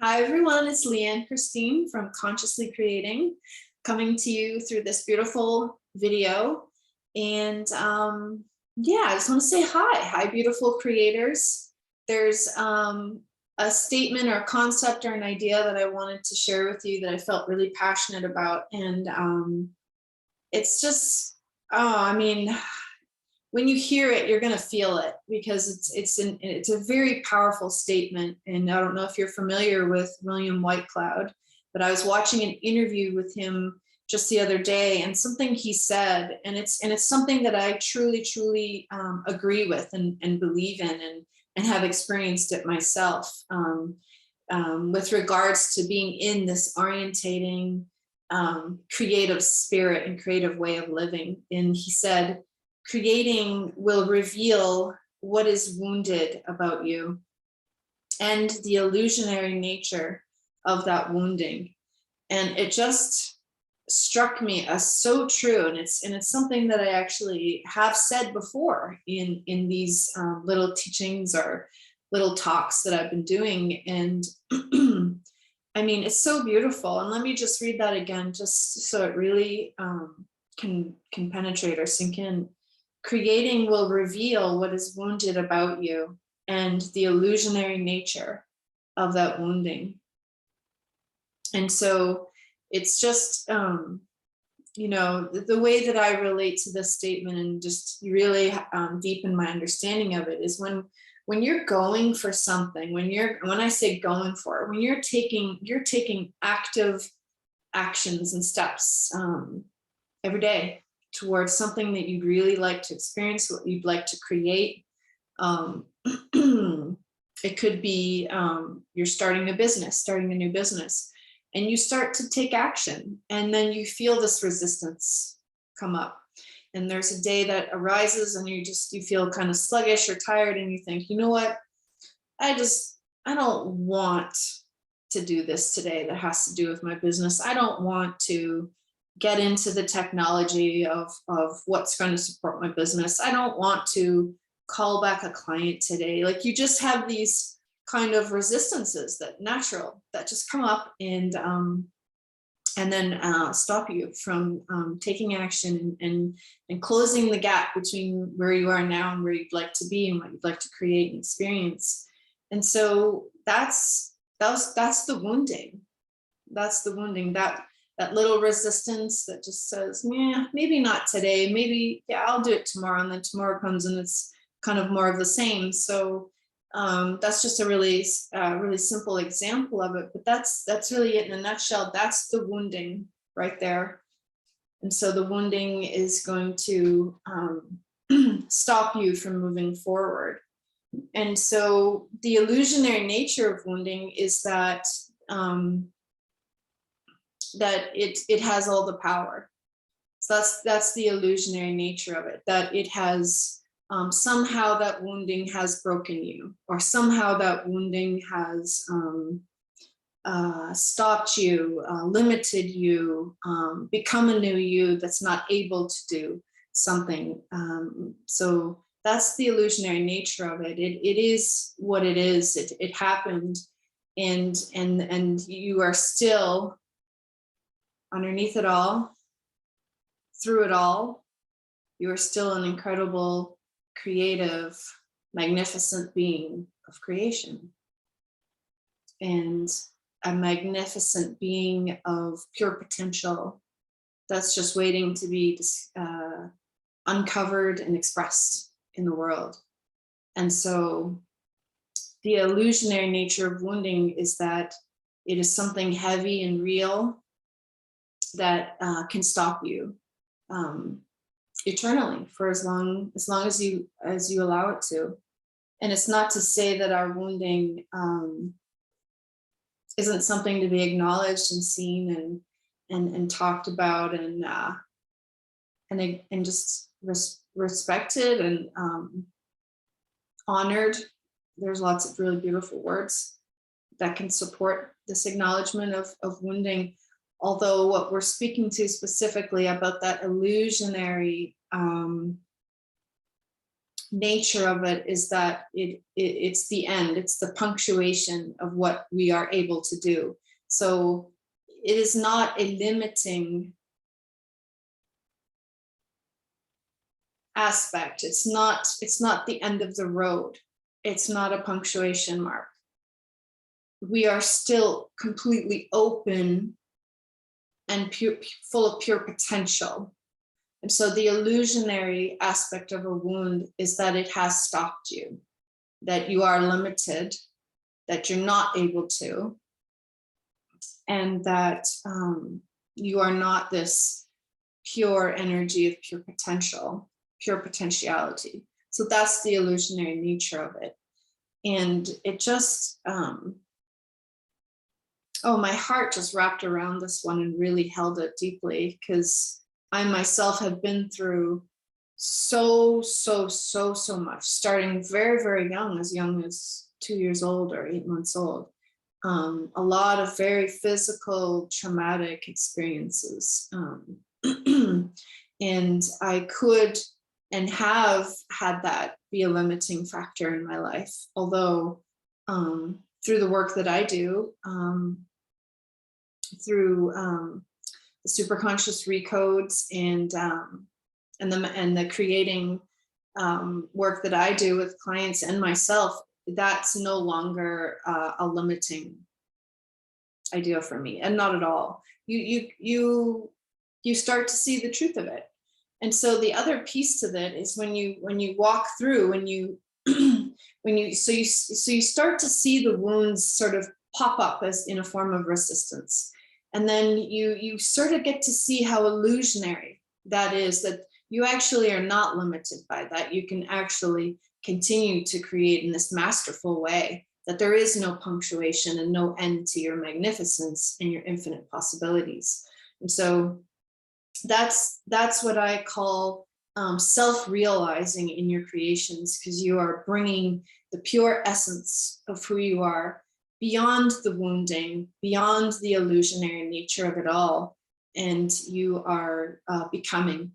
Hi everyone, it's Leanne Christine from Consciously Creating, coming to you through this beautiful video. And yeah, I just want to say hi, beautiful creators. There's a statement or a concept or an idea that I wanted to share with you that I felt really passionate about. And it's just, I mean, when you hear it, you're going to feel it because it's a very powerful statement. And I don't know if you're familiar with William Whitecloud, but I was watching an interview with him just the other day, and something he said, and it's something that I truly agree with and believe in, and have experienced it myself, with regards to being in this orientating creative spirit and creative way of living. And he said, creating will reveal what is wounded about you and the illusionary nature of that wounding. And it just struck me as so true. And it's something that I actually have said before in these little teachings or little talks that I've been doing. And I mean, it's so beautiful. And let me just read that again, just so it really can penetrate or sink in. Creating will reveal what is wounded about you and the illusionary nature of that wounding. And so it's just, you know, the way that I relate to this statement and just really deepen my understanding of it is when you're going for something, when I say going for it, when you're taking active actions and steps every day towards something that you'd really like to experience, what you'd like to create. It could be you're starting a new business, and you start to take action, and then you feel this resistance come up. And there's a day that arises and you feel kind of sluggish or tired, and you think, you know what, I don't want to do this today that has to do with my business. I don't want to get into the technology of what's going to support my business. I don't want to call back a client today. Like, you just have these kind of resistances that just come up and then stop you from taking action and closing the gap between where you are now and where you'd like to be and what you'd like to create and experience. And so that's the wounding. That's the wounding, that little resistance that just says, yeah, maybe not today, maybe, yeah, I'll do it tomorrow. And then tomorrow comes and it's kind of more of the same. So that's just a really simple example of it, but that's really it in a nutshell. That's the wounding right there. And so the wounding is going to stop you from moving forward. And so the illusionary nature of wounding is that that it has all the power. So that's the illusionary nature of it, that it has somehow that wounding has broken you, or somehow that wounding has stopped you, limited you, become a new you that's not able to do something. So that's the illusionary nature of it. It is what it is. It happened, and you are still underneath it all, through it all. You are still an incredible, creative, magnificent being of creation, and a magnificent being of pure potential that's just waiting to be uncovered and expressed in the world. And so the illusionary nature of wounding is that it is something heavy and real that can stop you eternally for as long as you allow it to. And it's not to say that our wounding isn't something to be acknowledged and seen and talked about and just respected and honored. There's lots of really beautiful words that can support this acknowledgement of wounding. Although what we're speaking to specifically about that illusionary nature of it is that it's the end, it's the punctuation of what we are able to do. So it is not a limiting aspect. It's not the end of the road. It's not a punctuation mark. We are still completely open and pure, full of pure potential. And so the illusionary aspect of a wound is that it has stopped you, that you are limited, that you're not able to, and that you are not this pure energy of pure potential, pure potentiality. So that's the illusionary nature of it. And it just, oh, my heart just wrapped around this one and really held it deeply, because I myself have been through so much, starting very young as 2 years old or 8 months old. A lot of very physical, traumatic experiences. And I could and have had that be a limiting factor in my life. Although through the work that I do, through the superconscious recodes and the creating work that I do with clients and myself, that's no longer a limiting idea for me, and not at all. You start to see the truth of it. And so the other piece to that is when you walk through, when you so you start to see the wounds sort of pop up as in a form of resistance. And then you sort of get to see how illusionary that is, that you actually are not limited by that. You can actually continue to create in this masterful way, that there is no punctuation and no end to your magnificence and your infinite possibilities. And so that's what I call self-realizing in your creations, because you are bringing the pure essence of who you are beyond the wounding, beyond the illusionary nature of it all. And you are becoming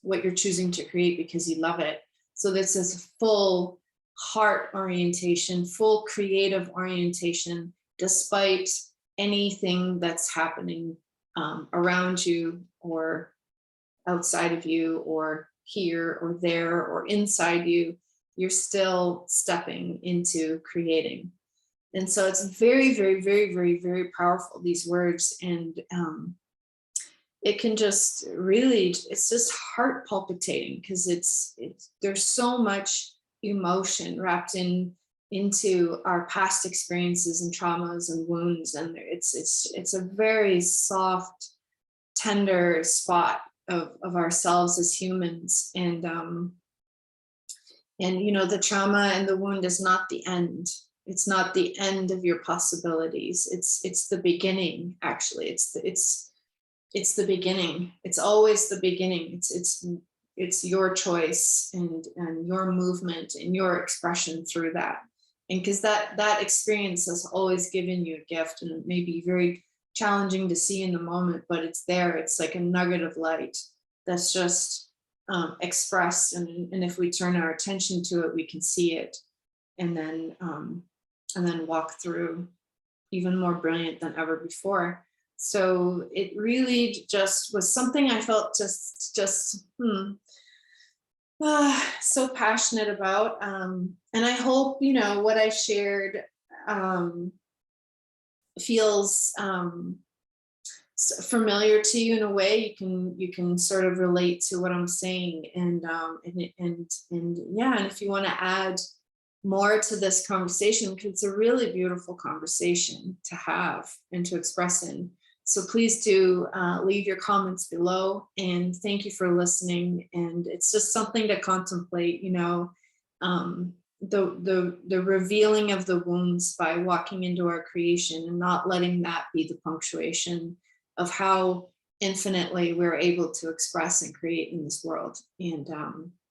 what you're choosing to create because you love it. So this is full heart orientation, full creative orientation, despite anything that's happening around you or outside of you or here or there or inside you. You're still stepping into creating. And so it's very powerful, these words. And it can just really, it's just heart palpitating, because there's so much emotion wrapped into our past experiences and traumas and wounds. And it's a very soft, tender spot of ourselves as humans. And you know, the trauma and the wound is not the end. It's not the end of your possibilities. It's the beginning, actually. It's the beginning. It's always the beginning. It's your choice and your movement and your expression through that. And because that experience has always given you a gift, and it may be very challenging to see in the moment, but it's there. It's like a nugget of light that's just expressed. And if we turn our attention to it, we can see it, and then walk through even more brilliant than ever before. So it really just was something I felt so passionate about. And I hope, you know, what I shared feels familiar to you in a way. You can sort of relate to what I'm saying. And yeah, and if you want to add more to this conversation, because it's a really beautiful conversation to have and to express in. So please do leave your comments below, and thank you for listening. And it's just something to contemplate, you know, the revealing of the wounds by walking into our creation and not letting that be the punctuation of how infinitely we're able to express and create in this world. And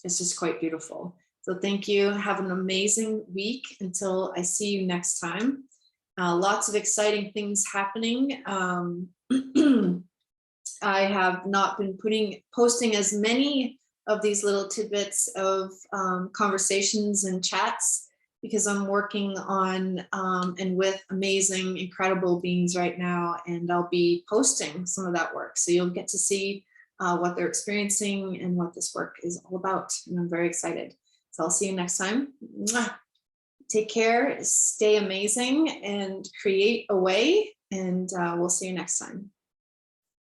it's just quite beautiful. So thank you. Have an amazing week until I see you next time. Lots of exciting things happening. I have not been posting as many of these little tidbits of conversations and chats, because I'm working on and with amazing, incredible beings right now, and I'll be posting some of that work. So you'll get to see what they're experiencing and what this work is all about. And I'm very excited. So I'll see you next time. Mwah. Take care, stay amazing, and create away. And we'll see you next time.